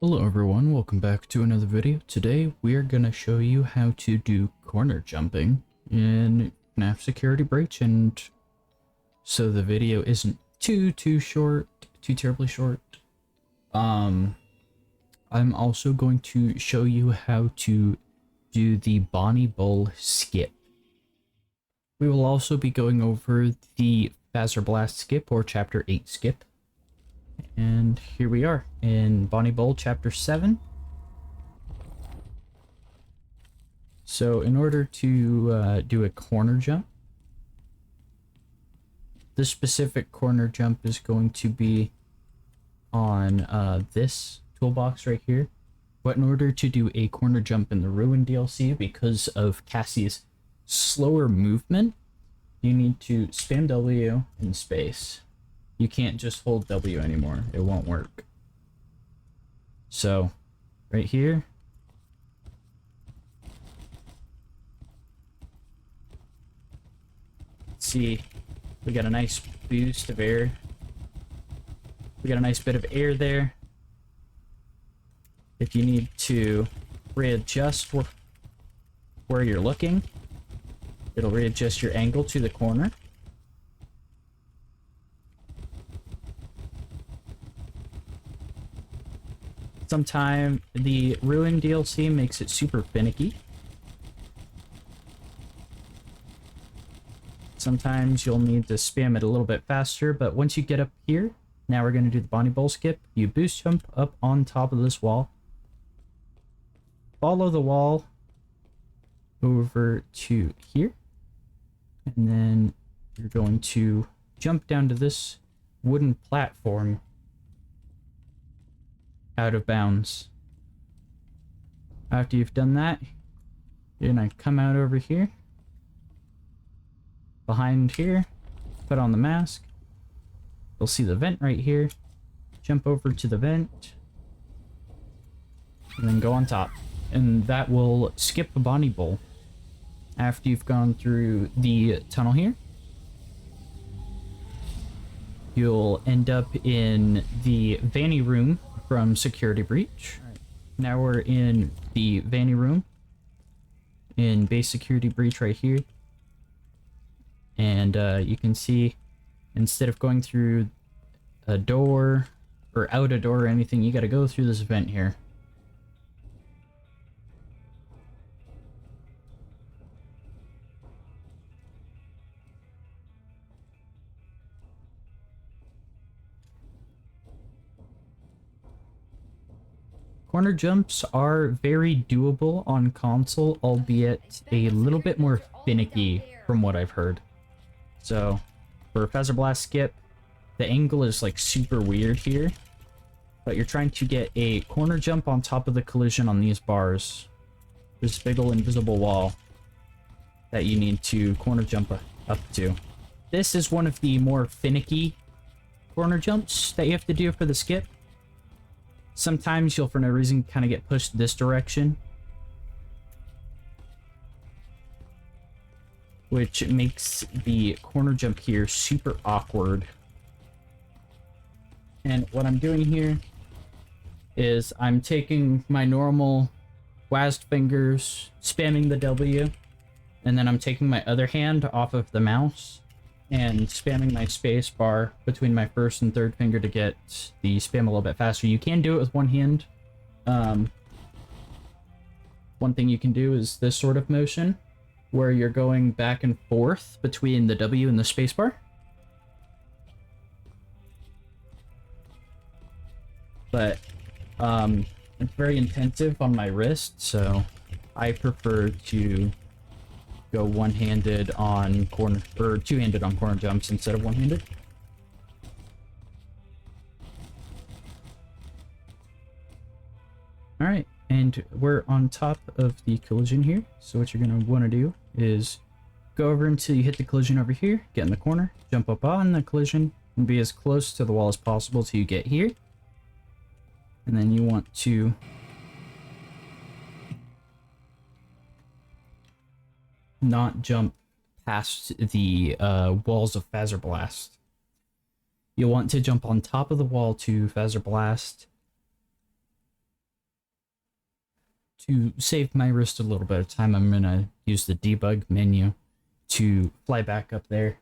Hello everyone, welcome back to another video. Today we are going to show you how to do corner jumping in FNAF Security Breach, and so the video isn't too terribly short. I'm also going to show you how to do the Bonnie Bull skip. We will also be going over the Fazer Blast skip or Chapter 8 skip. And here we are in Bonnie Bull Chapter 7. So in order to do a corner jump, this specific corner jump is going to be on this toolbox right here. But in order to do a corner jump in the Ruin DLC, because of Cassie's slower movement, you need to spam W in space. You can't just hold W anymore. It won't work. So, right here. Let's see. We got a nice boost of air. We got a nice bit of air there. If you need to readjust where you're looking, it'll readjust your angle to the corner. Sometimes the Ruin DLC makes it super finicky. Sometimes you'll need to spam it a little bit faster, but once you get up here, now we're going to do the Bonnie Bull skip. You boost jump up on top of this wall. Follow the wall over to here. And then you're going to jump down to this wooden platform out of bounds. After you've done that, you're gonna come out over here, behind here, put on the mask. You'll see the vent right here. Jump over to the vent, and then go on top. And that will skip a Bonnie Bull. After you've gone through the tunnel here, you'll end up in the Vanny room from Security Breach. Right. Now we're in the Vanny room in base Security Breach right here. And you can see, instead of going through a door or out a door or anything, you gotta go through this vent here. Corner jumps are very doable on console, albeit a little bit more finicky from what I've heard. So, for Fazer Blast skip, the angle is like super weird here, but you're trying to get a corner jump on top of the collision on these bars. This big ol' invisible wall that you need to corner jump up to. This is one of the more finicky corner jumps that you have to do for the skip. Sometimes you'll, for no reason, kind of get pushed this direction, which makes the corner jump here super awkward. And what I'm doing here is I'm taking my normal WASD fingers, spamming the W, and then I'm taking my other hand off of the mouse and spamming my space bar between my first and third finger to get the spam a little bit faster. You can do it with one hand. One thing you can do is this sort of motion, where you're going back and forth between the W and the space bar. But it's very intensive on my wrist, so I prefer to go one-handed on corner, or two-handed on corner jumps instead of one-handed. Alright, and we're on top of the collision here, so what you're going to want to do is go over until you hit the collision over here, get in the corner, jump up on the collision, and be as close to the wall as possible till you get here. And then you want to not jump past the walls of Fazer Blast. You'll want to jump on top of the wall to Fazer Blast, to save my wrist a little bit of time, I'm going to use the debug menu to fly back up there.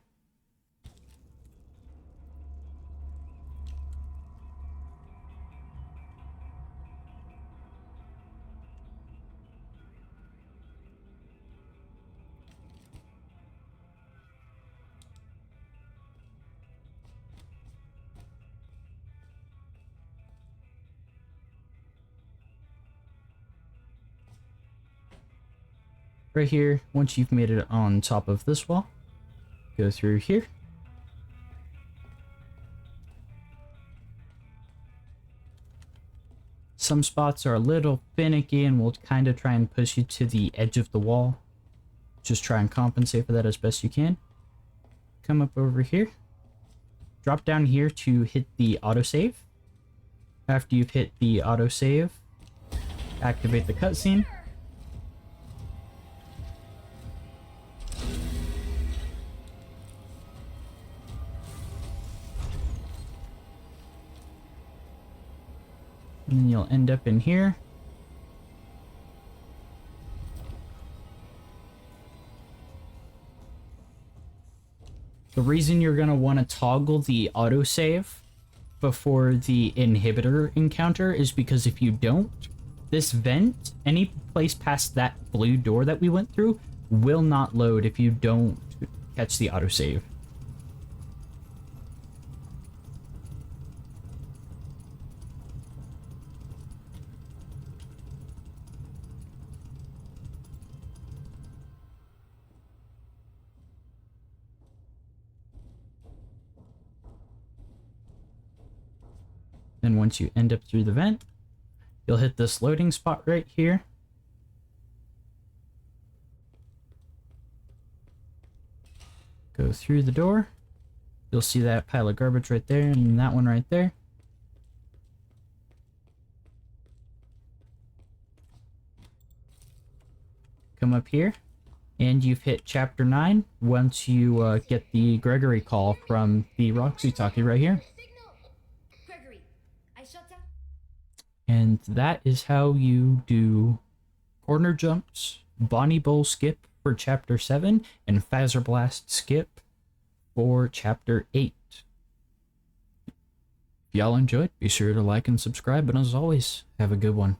Right here, once you've made it on top of this wall, go through here. Some spots are a little finicky and we'll kind of try and push you to the edge of the wall. Just try and compensate for that as best you can. Come up over here. Drop down here to hit the autosave. After you've hit the autosave, activate the cutscene. And then you'll end up in here. The reason you're going to want to toggle the autosave before the inhibitor encounter is because if you don't, this vent, any place past that blue door that we went through, will not load if you don't catch the autosave. Then once you end up through the vent, you'll hit this loading spot right here. Go through the door. You'll see that pile of garbage right there and that one right there. Come up here and you've hit chapter 9 once you get the Gregory call from the Roxy talkie right here. And that is how you do corner jumps, Bonnie Bowl skip for chapter 7, and Fazer Blast skip for chapter 8. If y'all enjoyed, be sure to like and subscribe, and as always, have a good one.